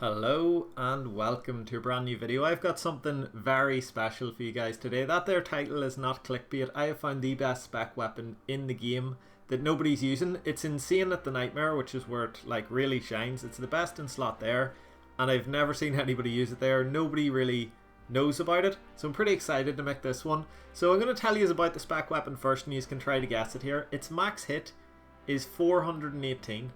Hello and welcome to a brand new video. I've got something very special for you guys today. That there title is not clickbait. I have found the best spec weapon in the game that nobody's using. It's insane at the Nightmare, which is where it really shines. It's the best in slot there, and I've never seen anybody use it there. Nobody really knows about it, so I'm pretty excited to make this one. So I'm going to tell you about the spec weapon first, and you can try to guess it here. Its max hit is 418.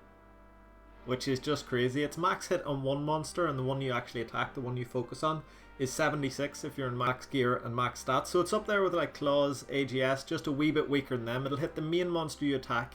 Which is just crazy. Its max hit on one monster, and the one you actually attack, the one you focus on, is 76 if you're in max gear and max stats. So it's up there with like Claws, AGS, just a wee bit weaker than them. It'll hit the main monster you attack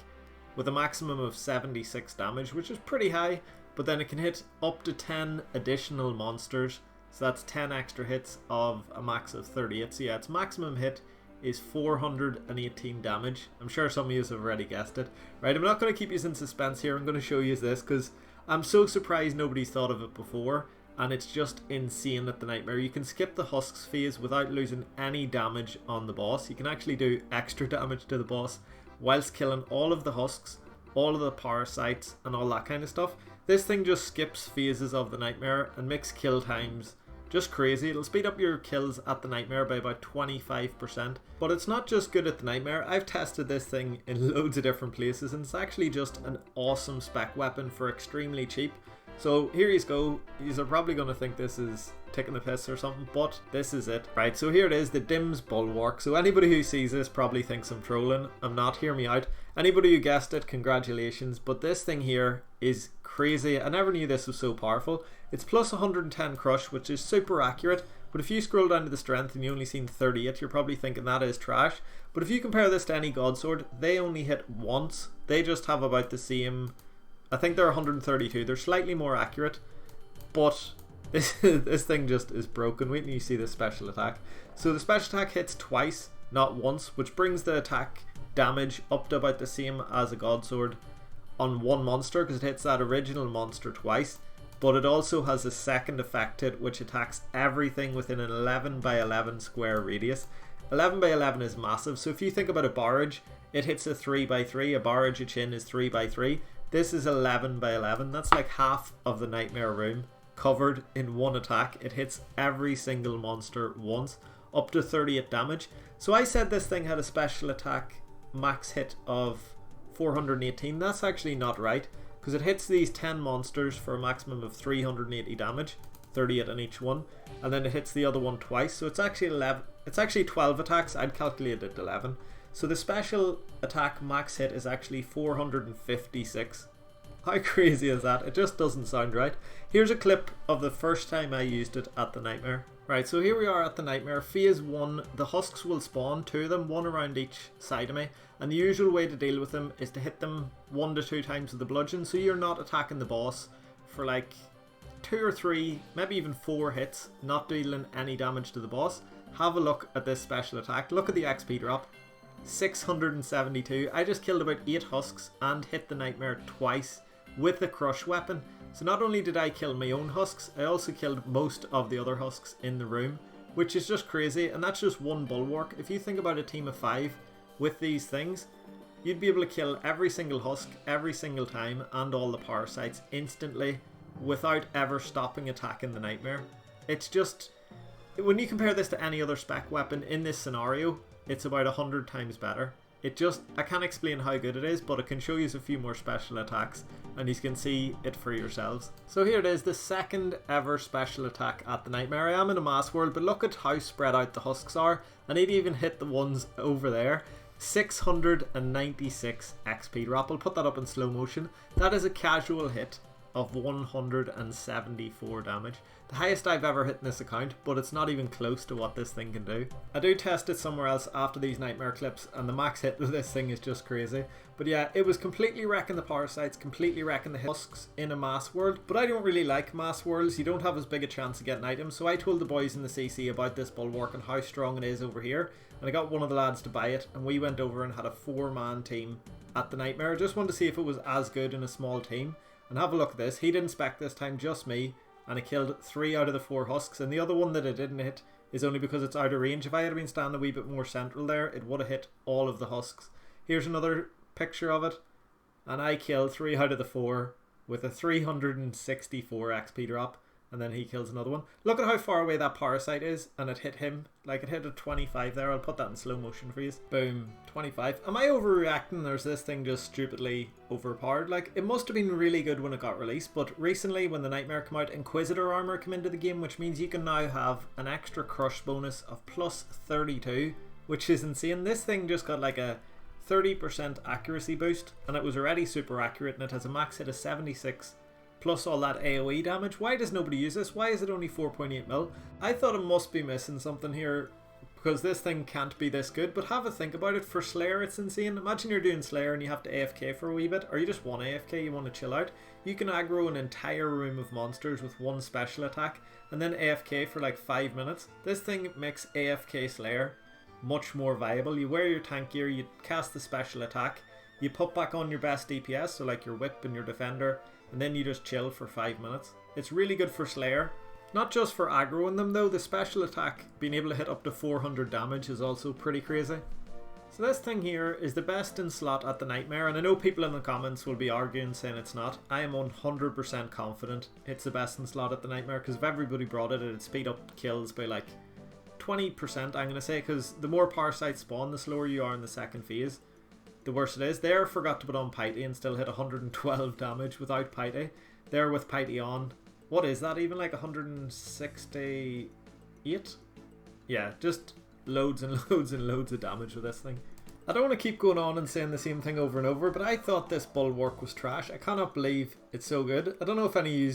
with a maximum of 76 damage, which is pretty high, but then it can hit up to 10 additional monsters. So that's 10 extra hits of a max of 38. So yeah, its maximum hit is 418 damage. I'm sure some of you have already guessed it. Right, I'm not going to keep you in suspense here. I'm going to show you this because I'm so surprised nobody's thought of it before, and it's just insane at the Nightmare. You can skip the husks phase without losing any damage on the boss. You can actually do extra damage to the boss whilst killing all of the husks, all of the parasites, and all that kind of stuff. This thing just skips phases of the Nightmare and makes kill times just crazy. It'll speed up your kills at the Nightmare by about 25%. But it's not just good at the Nightmare. I've tested this thing in loads of different places, and it's actually just an awesome spec weapon for extremely cheap. So here you go. You're probably going to think this is taking the piss or something, but this is it. Right, so here it is, the Dim's Bulwark. So anybody who sees this probably thinks I'm trolling. I'm not, hear me out. Anybody who guessed it, congratulations. But this thing here is crazy. I never knew this was so powerful. It's plus 110 crush, which is super accurate, but if you scroll down to the strength and you only seen 38, you're probably thinking that is trash. But if you compare this to any Godsword, they only hit once. They just have about the same, I think they're 132. They're slightly more accurate, but this thing just is broken. Wait till you see the special attack. So the special attack hits twice, not once, which brings the attack damage up to about the same as a Godsword on one monster, because it hits that original monster twice. But it also has a second effect hit which attacks everything within an 11 by 11 square radius. 11 by 11 is massive, so if you think about a barrage, it hits a 3 by 3. A barrage, a chin is 3 by 3. This is 11 by 11. That's like half of the Nightmare room covered in one attack. It hits every single monster once, up to 38 damage. So I said this thing had a special attack max hit of 418. That's actually not right, because it hits these 10 monsters for a maximum of 380 damage, 38 on each one, and then it hits the other one twice. So it's actually 11. It's actually 12 attacks. I'd calculate it 11. So the special attack max hit is actually 456. How crazy is that? It just doesn't sound right. Here's a clip of the first time I used it at the Nightmare. Right, so here we are at the Nightmare. Phase 1, the husks will spawn, 2 of them, one around each side of me. And the usual way to deal with them is to hit them 1 to 2 times with the bludgeon, so you're not attacking the boss for like 2 or 3, maybe even 4 hits, not dealing any damage to the boss. Have a look at this special attack. Look at the XP drop. 672. I just killed about 8 husks and hit the Nightmare twice with the crush weapon. So not only did I kill my own husks, I also killed most of the other husks in the room, which is just crazy. And that's just one bulwark. If you think about a team of 5 with these things, you'd be able to kill every single husk every single time and all the parasites instantly without ever stopping attacking the Nightmare. It's just, when you compare this to any other spec weapon in this scenario, it's about 100 times better. It just, I can't explain how good it is, but I can show you a few more special attacks and you can see it for yourselves. So here it is, the second ever special attack at the Nightmare. I am in a mass world, but look at how spread out the husks are, and it even hit the ones over there. 696 XP drop. I'll put that up in slow motion. That is a casual hit of 174 damage. The highest I've ever hit in this account, but it's not even close to what this thing can do. I do test it somewhere else after these Nightmare clips, and the max hit of this thing is just crazy. But yeah, it was completely wrecking the parasites, completely wrecking the husks in a mass world. But I don't really like mass worlds. You don't have as big a chance of getting items. So I told the boys in the CC about this bulwark and how strong it is over here. And I got one of the lads to buy it, and we went over and had a 4-man team at the Nightmare. I just wanted to see if it was as good in a small team. And have a look at this. He didn't spec this time, just me. And I killed 3 out of the 4 husks. And the other one that I didn't hit is only because it's out of range. If I had been standing a wee bit more central there, it would have hit all of the husks. Here's another picture of it. And I killed 3 out of the 4 with a 364 XP drop, and then he kills another one. Look at how far away that parasite is, and it hit him. Like, it hit a 25 there. I'll put that in slow motion for you. Boom, 25. Am I overreacting, or is this thing just stupidly overpowered? Like, it must have been really good when it got released, but recently when the Nightmare came out, Inquisitor armor came into the game, which means you can now have an extra crush bonus of plus 32, which is insane. This thing just got like a 30% accuracy boost, and it was already super accurate, and it has a max hit of 76 plus all that AoE damage. Why does nobody use this? Why is it only 4.8 mil? I thought it must be missing something here, because this thing can't be this good. But have a think about it. For Slayer, it's insane. Imagine you're doing Slayer and you have to AFK for a wee bit, or you just want AFK, you want to chill out. You can aggro an entire room of monsters with one special attack and then AFK for like 5 minutes. This thing makes AFK Slayer much more viable. You wear your tank gear, you cast the special attack, you put back on your best DPS, so like your whip and your defender, and then you just chill for 5 minutes. It's really good for Slayer. Not just for aggroing them though, the special attack being able to hit up to 400 damage is also pretty crazy. So this thing here is the best in slot at the Nightmare, and I know people in the comments will be arguing saying it's not. I am 100% confident it's the best in slot at the Nightmare, because if everybody brought it, it'd speed up kills by like 20%, I'm going to say, because the more parasites spawn, the slower you are in the second phase, the worse it is. There, forgot to put on Piety and still hit 112 damage without Piety. There with Piety on, what is that even, like 168? Yeah, just loads and loads and loads of damage with this thing. I don't want to keep going on and saying the same thing over and over, but I thought this bulwark was trash. I cannot believe it's so good. I don't know if any of you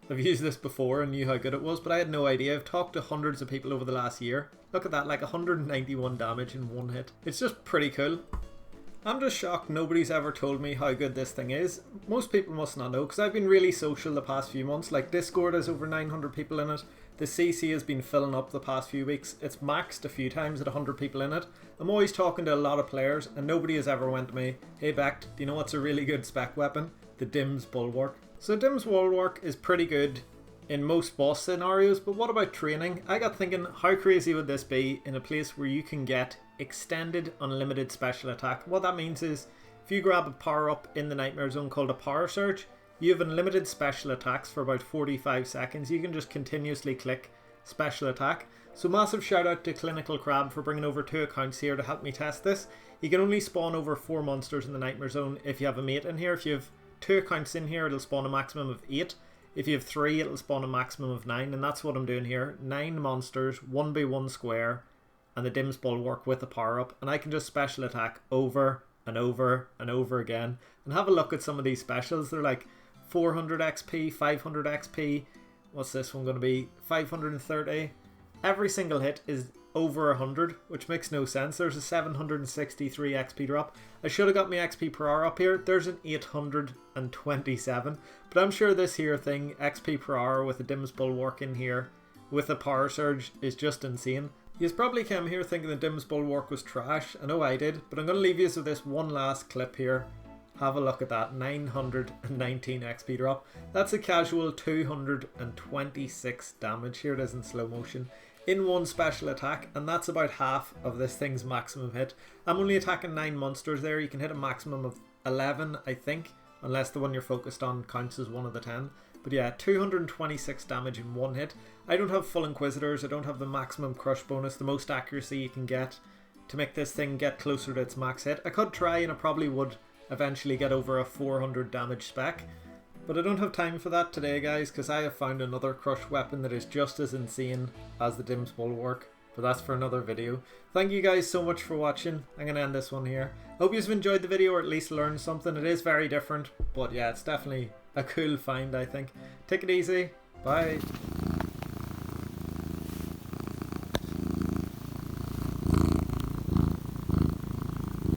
have used this before and knew how good it was, but I had no idea. I've talked to hundreds of people over the last year. Look at that, like 191 damage in one hit. It's just pretty cool. I'm just shocked nobody's ever told me how good this thing is. Most people must not know, because I've been really social the past few months. Like, Discord has over 900 people in it. The CC has been filling up the past few weeks. It's maxed a few times at 100 people in it. I'm always talking to a lot of players, and nobody has ever went to me, "Hey Bekt, do you know what's a really good spec weapon?" The Dim's Bulwark. So Dim's Bulwark is pretty good in most boss scenarios, but what about training? I got thinking, how crazy would this be in a place where you can get extended unlimited special attack? What that means is, if you grab a power up in the Nightmare Zone called a Power Surge, you have unlimited special attacks for about 45 seconds. You can just continuously click special attack. So massive shout out to Clinical Crab for bringing over 2 accounts here to help me test this. You can only spawn over 4 monsters in the Nightmare Zone if you have a mate in here. If you have 2 accounts in here, it'll spawn a maximum of 8. If you have 3, it'll spawn a maximum of 9, and that's what I'm doing here. 9 monsters, 1x1 square, and the Dim's Bulwark with a power up, and I can just special attack over and over and over again. And have a look at some of these specials. They're like 400 XP, 500 XP. What's this one going to be? 530. Every single hit is over 100, which makes no sense. There's a 763 XP drop. I should have got my XP per hour up here. There's an 827, but I'm sure this here thing, XP per hour with a Dim's Bulwark in here with a Power Surge, is just insane. You probably came here thinking the Dim's Bulwark was trash. I know I did, but I'm going to leave you with this one last clip here. Have a look at that, 919 XP drop. That's a casual 226 damage. Here it is in slow motion in one special attack, and that's about half of this thing's maximum hit. I'm only attacking 9 monsters there. You can hit a maximum of 11, I think, unless the one you're focused on counts as one of the 10. But yeah, 226 damage in one hit. I don't have full Inquisitors. I don't have the maximum crush bonus, the most accuracy you can get to make this thing get closer to its max hit. I could try, and I probably would eventually get over a 400 damage spec, but I don't have time for that today, guys, because I have found another crush weapon that is just as insane as the Dim's Bulwark, but that's for another video. Thank you guys so much for watching. I'm going to end this one here. Hope you've enjoyed the video, or at least learned something. It is very different, but yeah, it's definitely a cool find, I think. Take it easy. Bye.